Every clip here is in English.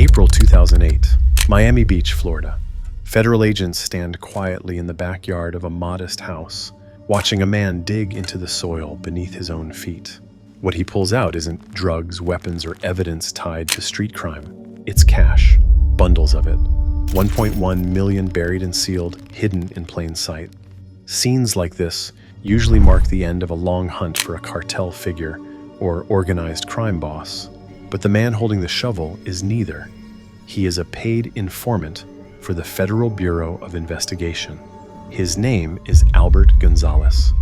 April 2008, Miami Beach, Florida. Federal agents stand quietly in the backyard of a modest house, watching a man dig into the soil beneath his own feet. What he pulls out isn't drugs, weapons, or evidence tied to street crime. It's cash, bundles of it. 1.1 million buried and sealed, hidden in plain sight. Scenes like this usually mark the end of a long hunt for a cartel figure or organized crime boss. But the man holding the shovel is neither. He is a paid informant for the Federal Bureau of Investigation. His name is Albert Gonzalez.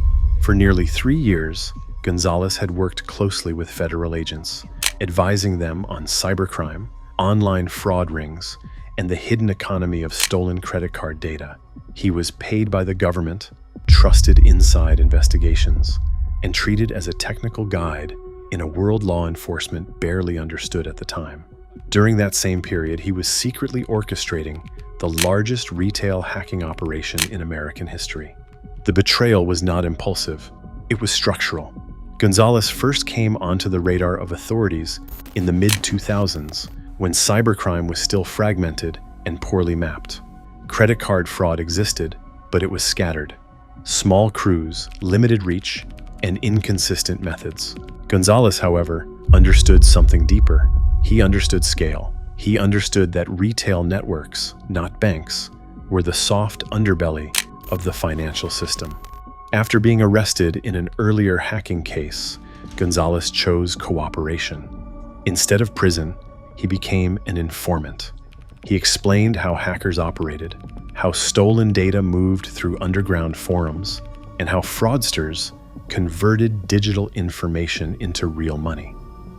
For nearly 3 years, Gonzalez had worked closely with federal agents, advising them on cybercrime, online fraud rings, and the hidden economy of stolen credit card data. He was paid by the government, trusted inside investigations, and treated as a technical guide in a world law enforcement barely understood at the time. During that same period, he was secretly orchestrating the largest retail hacking operation in American history. The betrayal was not impulsive, it was structural. Gonzalez first came onto the radar of authorities in the mid-2000s, when cybercrime was still fragmented and poorly mapped. Credit card fraud existed, but it was scattered. Small crews, limited reach, and inconsistent methods. Gonzalez, however, understood something deeper. He understood scale. He understood that retail networks, not banks, were the soft underbelly of the financial system. After being arrested in an earlier hacking case, Gonzalez chose cooperation. Instead of prison, he became an informant. He explained how hackers operated, how stolen data moved through underground forums, and how fraudsters converted digital information into real money.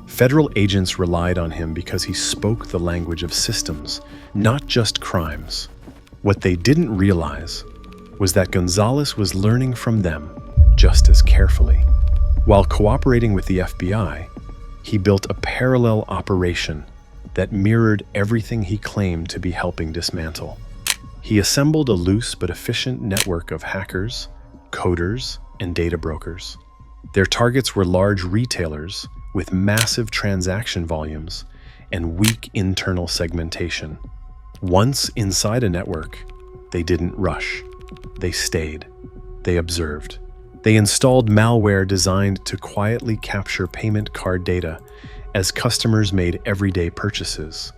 Federal agents relied on him because he spoke the language of systems, not just crimes. What they didn't realize was that Gonzalez was learning from them just as carefully. While cooperating with the FBI, he built a parallel operation that mirrored everything he claimed to be helping dismantle. He assembled a loose but efficient network of hackers, coders, and data brokers. Their targets were large retailers with massive transaction volumes and weak internal segmentation. Once inside a network, they didn't rush. They stayed. They observed. They installed malware designed to quietly capture payment card data as customers made everyday purchases.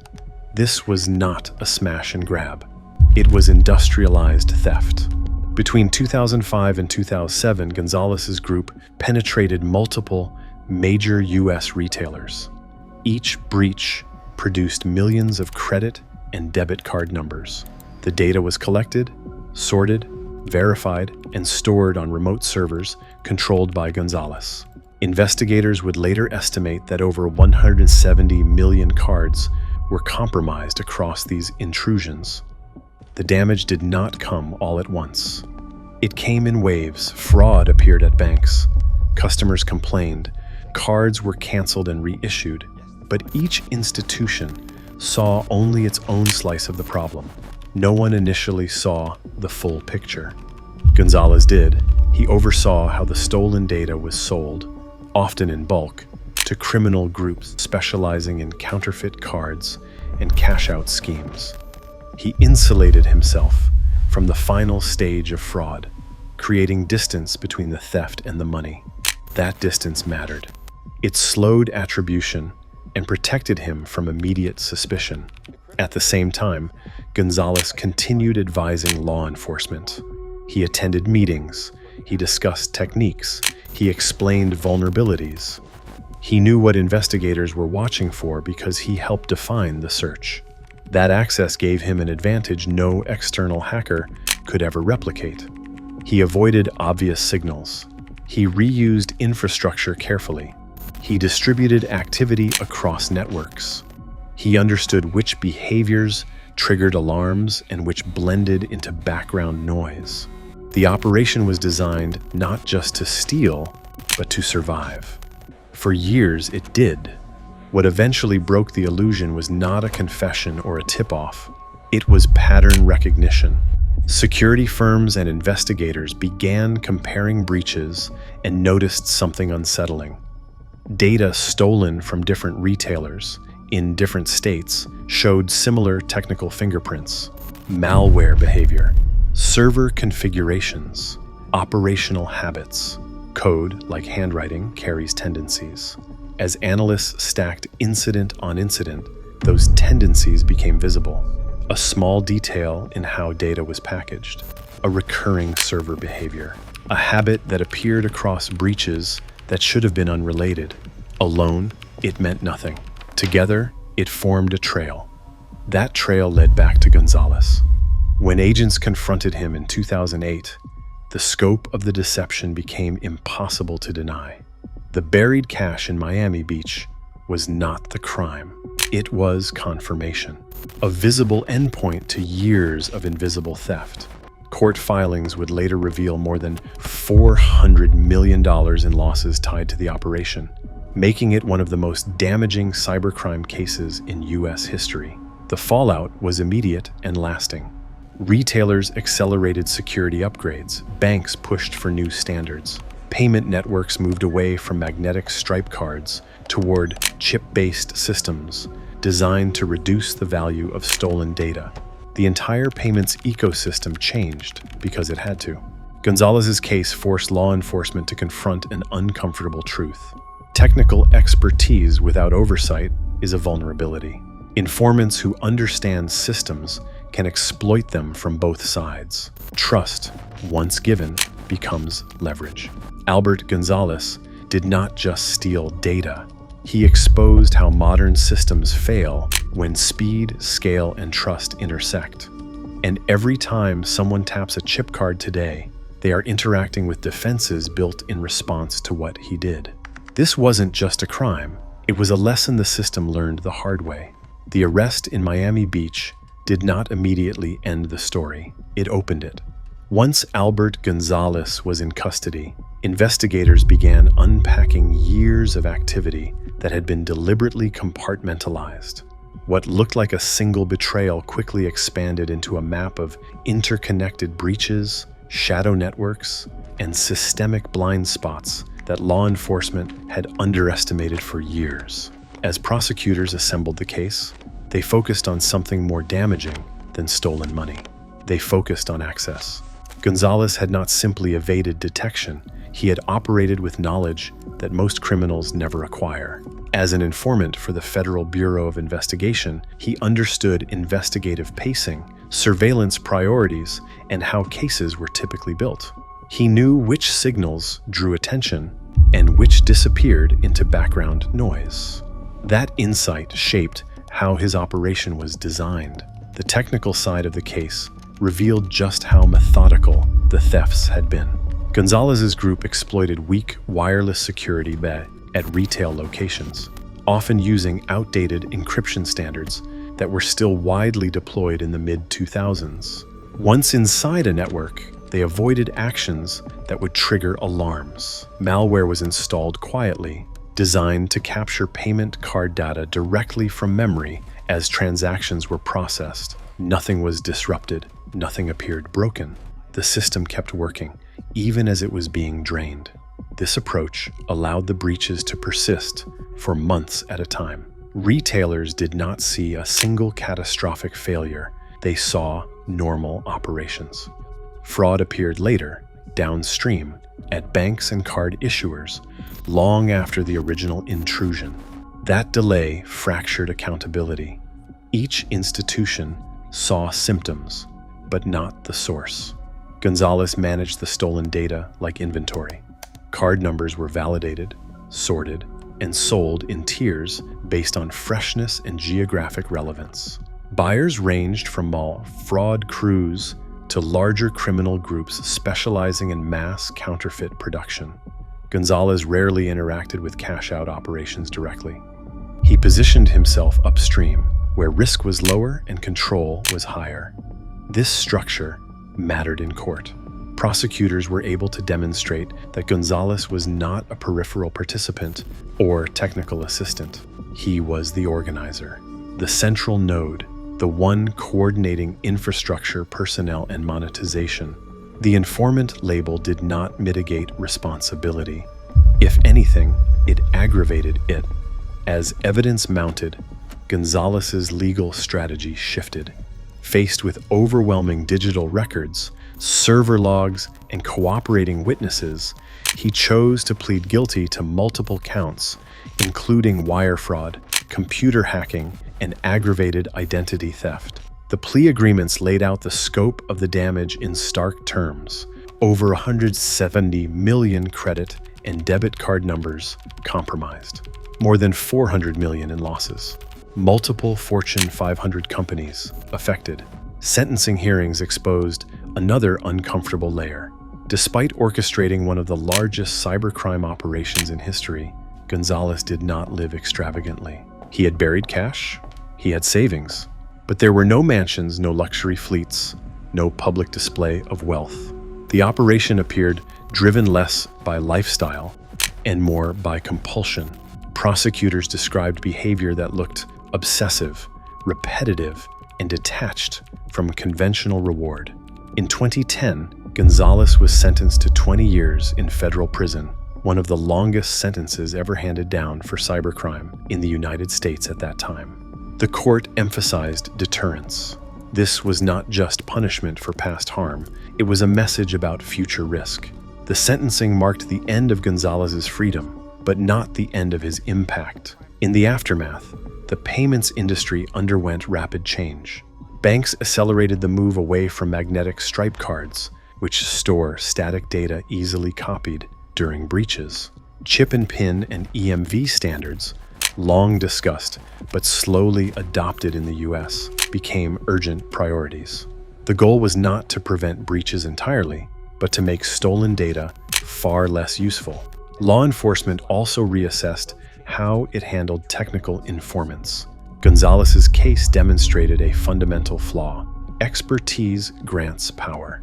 This was not a smash and grab. It was industrialized theft. Between 2005 and 2007, Gonzalez's group penetrated multiple major U.S. retailers. Each breach produced millions of credit and debit card numbers. The data was collected, sorted, verified, and stored on remote servers controlled by Gonzalez. Investigators would later estimate that over 170 million cards were compromised across these intrusions. The damage did not come all at once. It came in waves. Fraud appeared at banks. Customers complained. Cards were canceled and reissued. But each institution saw only its own slice of the problem. No one initially saw the full picture. Gonzalez did. He oversaw how the stolen data was sold, often in bulk, to criminal groups specializing in counterfeit cards and cash-out schemes. He insulated himself from the final stage of fraud, creating distance between the theft and the money. That distance mattered. It slowed attribution and protected him from immediate suspicion. At the same time, Gonzalez continued advising law enforcement. He attended meetings, he discussed techniques, he explained vulnerabilities. He knew what investigators were watching for because he helped define the search. That access gave him an advantage no external hacker could ever replicate. He avoided obvious signals. He reused infrastructure carefully. He distributed activity across networks. He understood which behaviors triggered alarms and which blended into background noise. The operation was designed not just to steal, but to survive. For years, it did. What eventually broke the illusion was not a confession or a tip-off. It was pattern recognition. Security firms and investigators began comparing breaches and noticed something unsettling. Data stolen from different retailers, in different states showed similar technical fingerprints: malware behavior, server configurations, operational habits. Code, like handwriting, carries tendencies. As analysts stacked incident on incident, those tendencies became visible. A small detail in how data was packaged, a recurring server behavior, a habit that appeared across breaches that should have been unrelated. Alone, it meant nothing. Together, it formed a trail. That trail led back to Gonzalez. When agents confronted him in 2008, the scope of the deception became impossible to deny. The buried cash in Miami Beach was not the crime. It was confirmation, a visible endpoint to years of invisible theft. Court filings would later reveal more than $400 million in losses tied to the operation, making it one of the most damaging cybercrime cases in U.S. history. The fallout was immediate and lasting. Retailers accelerated security upgrades, banks pushed for new standards, payment networks moved away from magnetic stripe cards toward chip-based systems designed to reduce the value of stolen data. The entire payments ecosystem changed because it had to. Gonzalez's case forced law enforcement to confront an uncomfortable truth. Technical expertise without oversight is a vulnerability. Informants who understand systems can exploit them from both sides. Trust, once given, becomes leverage. Albert Gonzalez did not just steal data. He exposed how modern systems fail when speed, scale, and trust intersect. And every time someone taps a chip card today, they are interacting with defenses built in response to what he did. This wasn't just a crime. It was a lesson the system learned the hard way. The arrest in Miami Beach did not immediately end the story. It opened it. Once Albert Gonzalez was in custody, investigators began unpacking years of activity that had been deliberately compartmentalized. What looked like a single betrayal quickly expanded into a map of interconnected breaches, shadow networks, and systemic blind spots that law enforcement had underestimated for years. As prosecutors assembled the case, they focused on something more damaging than stolen money. They focused on access. Gonzalez had not simply evaded detection, he had operated with knowledge that most criminals never acquire. As an informant for the Federal Bureau of Investigation, he understood investigative pacing, surveillance priorities, and how cases were typically built. He knew which signals drew attention and which disappeared into background noise. That insight shaped how his operation was designed. The technical side of the case revealed just how methodical the thefts had been. Gonzalez's group exploited weak wireless security at retail locations, often using outdated encryption standards that were still widely deployed in the mid-2000s. Once inside a network, they avoided actions that would trigger alarms. Malware was installed quietly, designed to capture payment card data directly from memory as transactions were processed. Nothing was disrupted, nothing appeared broken. The system kept working, even as it was being drained. This approach allowed the breaches to persist for months at a time. Retailers did not see a single catastrophic failure. They saw normal operations. Fraud appeared later, downstream, at banks and card issuers, long after the original intrusion. That delay fractured accountability. Each institution saw symptoms, but not the source. Gonzalez managed the stolen data like inventory. Card numbers were validated, sorted, and sold in tiers based on freshness and geographic relevance. Buyers ranged from mall fraud crews to larger criminal groups specializing in mass counterfeit production. Gonzalez rarely interacted with cash-out operations directly. He positioned himself upstream, where risk was lower and control was higher. This structure mattered in court. Prosecutors were able to demonstrate that Gonzalez was not a peripheral participant or technical assistant. He was the organizer, the central node, the one coordinating infrastructure, personnel, and monetization. The informant label did not mitigate responsibility. If anything, it aggravated it. As evidence mounted, Gonzalez's legal strategy shifted. Faced with overwhelming digital records, server logs, and cooperating witnesses, he chose to plead guilty to multiple counts, including wire fraud, computer hacking, and aggravated identity theft. The plea agreements laid out the scope of the damage in stark terms: over 170 million credit and debit card numbers compromised, more than 400 million in losses, multiple Fortune 500 companies affected. Sentencing hearings exposed another uncomfortable layer. Despite orchestrating one of the largest cybercrime operations in history, Gonzalez did not live extravagantly. He had buried cash, he had savings, but there were no mansions, no luxury fleets, no public display of wealth. The operation appeared driven less by lifestyle and more by compulsion. Prosecutors described behavior that looked obsessive, repetitive, and detached from conventional reward. In 2010, Gonzalez was sentenced to 20 years in federal prison, one of the longest sentences ever handed down for cybercrime in the United States at that time. The court emphasized deterrence. This was not just punishment for past harm, it was a message about future risk. The sentencing marked the end of Gonzalez's freedom, but not the end of his impact. In the aftermath, the payments industry underwent rapid change. Banks accelerated the move away from magnetic stripe cards, which store static data easily copied during breaches. Chip and PIN and EMV standards, long discussed but slowly adopted in the US, became urgent priorities. The goal was not to prevent breaches entirely, but to make stolen data far less useful. Law enforcement also reassessed how it handled technical informants. Gonzalez's case demonstrated a fundamental flaw. Expertise grants power.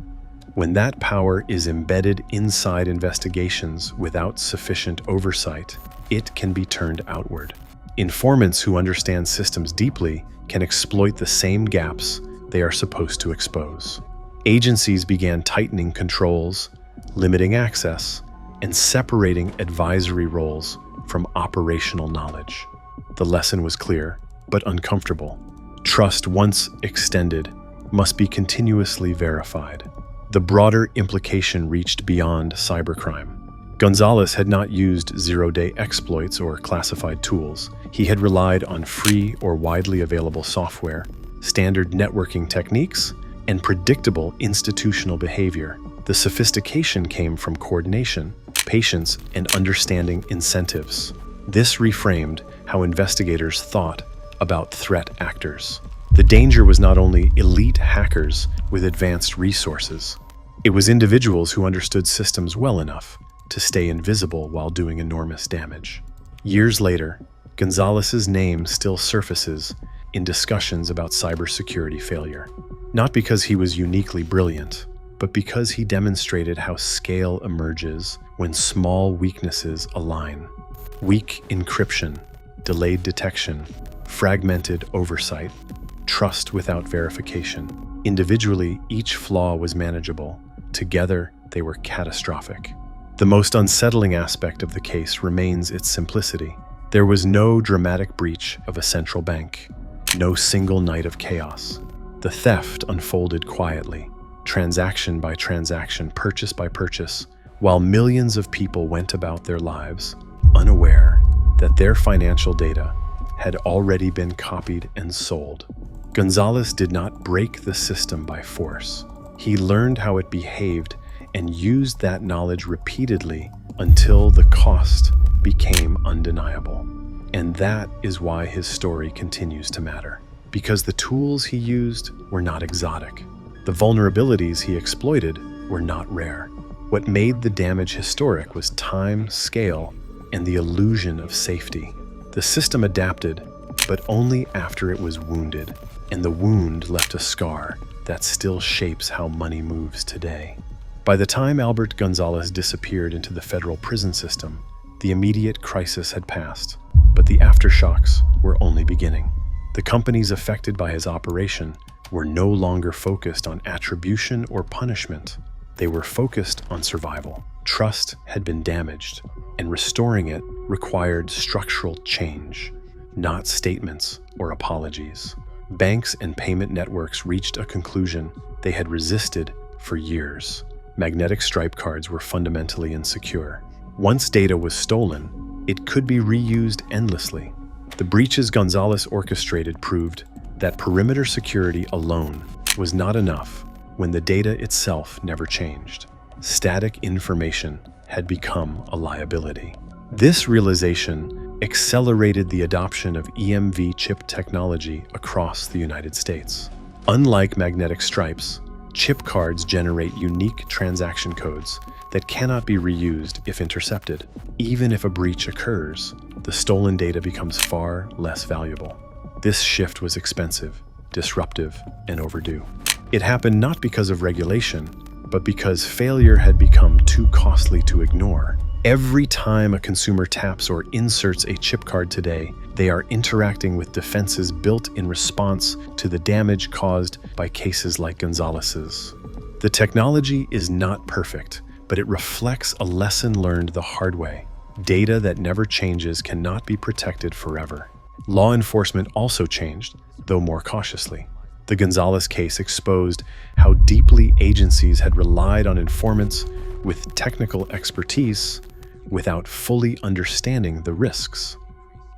When that power is embedded inside investigations without sufficient oversight, it can be turned outward. Informants who understand systems deeply can exploit the same gaps they are supposed to expose. Agencies began tightening controls, limiting access, and separating advisory roles from operational knowledge. The lesson was clear, but uncomfortable. Trust, once extended, must be continuously verified. The broader implication reached beyond cybercrime. Gonzalez had not used zero-day exploits or classified tools. He had relied on free or widely available software, standard networking techniques, and predictable institutional behavior. The sophistication came from coordination, patience, and understanding incentives. This reframed how investigators thought about threat actors. The danger was not only elite hackers with advanced resources. It was individuals who understood systems well enough to stay invisible while doing enormous damage. Years later, Gonzalez's name still surfaces in discussions about cybersecurity failure. Not because he was uniquely brilliant, but because he demonstrated how scale emerges when small weaknesses align. Weak encryption, delayed detection, fragmented oversight, trust without verification. Individually, each flaw was manageable. Together, they were catastrophic. The most unsettling aspect of the case remains its simplicity. There was no dramatic breach of a central bank, no single night of chaos. The theft unfolded quietly, transaction by transaction, purchase by purchase, while millions of people went about their lives, unaware that their financial data had already been copied and sold. Gonzalez did not break the system by force. He learned how it behaved and used that knowledge repeatedly until the cost became undeniable. And that is why his story continues to matter. Because the tools he used were not exotic. The vulnerabilities he exploited were not rare. What made the damage historic was time, scale, and the illusion of safety. The system adapted, but only after it was wounded, and the wound left a scar that still shapes how money moves today. By the time Albert Gonzalez disappeared into the federal prison system, the immediate crisis had passed, but the aftershocks were only beginning. The companies affected by his operation were no longer focused on attribution or punishment. They were focused on survival. Trust had been damaged, and restoring it required structural change. not statements or apologies. Banks and payment networks reached a conclusion they had resisted for years. Magnetic stripe cards were fundamentally insecure. Once data was stolen, it could be reused endlessly. The breaches Gonzalez orchestrated proved that perimeter security alone was not enough when the data itself never changed. Static information had become a liability. This realization accelerated the adoption of EMV chip technology across the United States. Unlike magnetic stripes, chip cards generate unique transaction codes that cannot be reused if intercepted. Even if a breach occurs, the stolen data becomes far less valuable. This shift was expensive, disruptive, and overdue. It happened not because of regulation, but because failure had become too costly to ignore. Every time a consumer taps or inserts a chip card today, they are interacting with defenses built in response to the damage caused by cases like Gonzalez's. The technology is not perfect, but it reflects a lesson learned the hard way. Data that never changes cannot be protected forever. Law enforcement also changed, though more cautiously. The Gonzalez case exposed how deeply agencies had relied on informants with technical expertise without fully understanding the risks.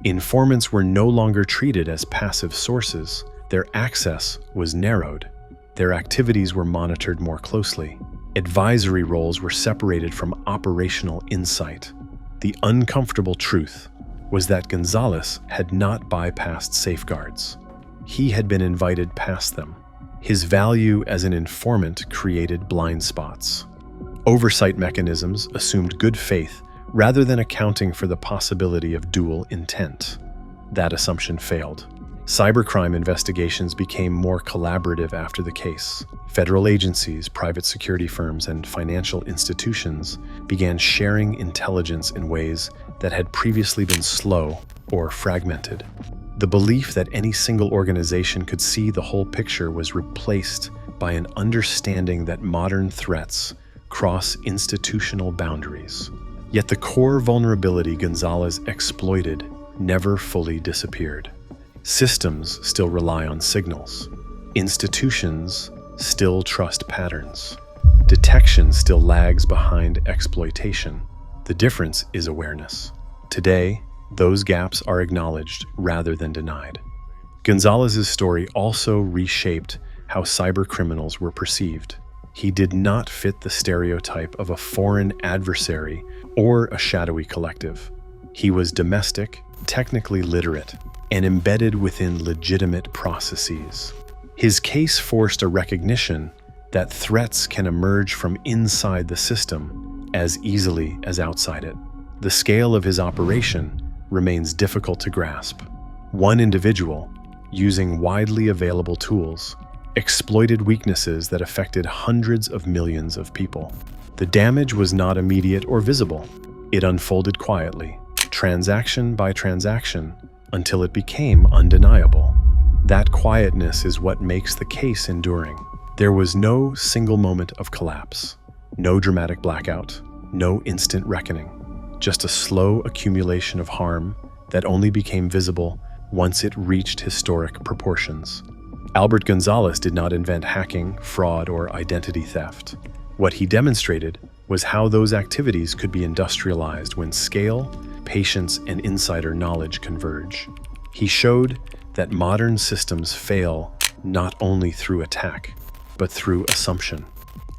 Informants were no longer treated as passive sources. Their access was narrowed. Their activities were monitored more closely. Advisory roles were separated from operational insight. The uncomfortable truth was that Gonzalez had not bypassed safeguards. He had been invited past them. His value as an informant created blind spots. Oversight mechanisms assumed good faith rather than accounting for the possibility of dual intent. That assumption failed. Cybercrime investigations became more collaborative after the case. Federal agencies, private security firms, and financial institutions began sharing intelligence in ways that had previously been slow or fragmented. The belief that any single organization could see the whole picture was replaced by an understanding that modern threats cross institutional boundaries. Yet the core vulnerability Gonzalez exploited never fully disappeared. Systems still rely on signals. Institutions still trust patterns. Detection still lags behind exploitation. The difference is awareness. Today, those gaps are acknowledged rather than denied. Gonzalez's story also reshaped how cybercriminals were perceived. He did not fit the stereotype of a foreign adversary or a shadowy collective. He was domestic, technically literate, and embedded within legitimate processes. His case forced a recognition that threats can emerge from inside the system as easily as outside it. The scale of his operation remains difficult to grasp. One individual, using widely available tools, exploited weaknesses that affected hundreds of millions of people. The damage was not immediate or visible. It unfolded quietly, transaction by transaction, until it became undeniable. That quietness is what makes the case enduring. There was no single moment of collapse, no dramatic blackout, no instant reckoning, just a slow accumulation of harm that only became visible once it reached historic proportions. Albert Gonzalez did not invent hacking, fraud, or identity theft. What he demonstrated was how those activities could be industrialized when scale, patience, and insider knowledge converge. He showed that modern systems fail not only through attack, but through assumption.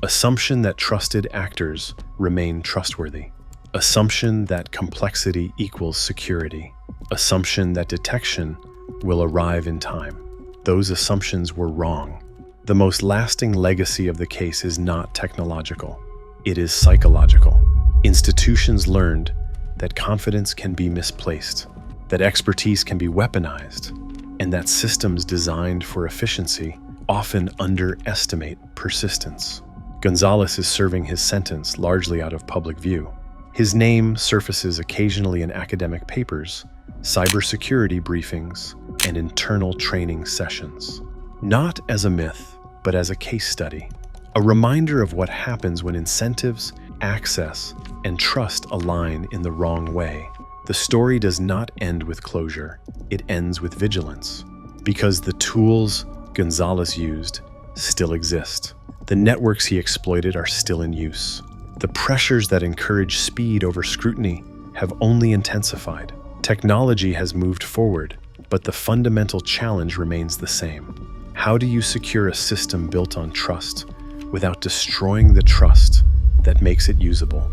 Assumption that trusted actors remain trustworthy. Assumption that complexity equals security. Assumption that detection will arrive in time. Those assumptions were wrong. The most lasting legacy of the case is not technological. It is psychological. Institutions learned that confidence can be misplaced, that expertise can be weaponized, and that systems designed for efficiency often underestimate persistence. Gonzalez is serving his sentence largely out of public view. His name surfaces occasionally in academic papers, cybersecurity briefings, and internal training sessions. Not as a myth, but as a case study. A reminder of what happens when incentives, access, and trust align in the wrong way. The The story does not end with closure, it ends with vigilance. Because the tools Gonzalez used still exist. The networks he exploited are still in use. The pressures that encourage speed over scrutiny have only intensified. Technology has moved forward, but the fundamental challenge remains the same. How do you secure a system built on trust without destroying the trust that makes it usable?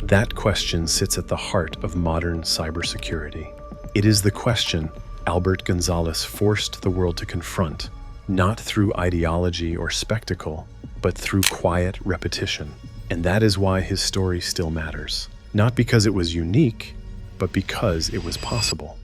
That question sits at the heart of modern cybersecurity. It is the question Albert Gonzalez forced the world to confront, not through ideology or spectacle, but through quiet repetition. And that is why his story still matters. Not because it was unique, but because it was possible.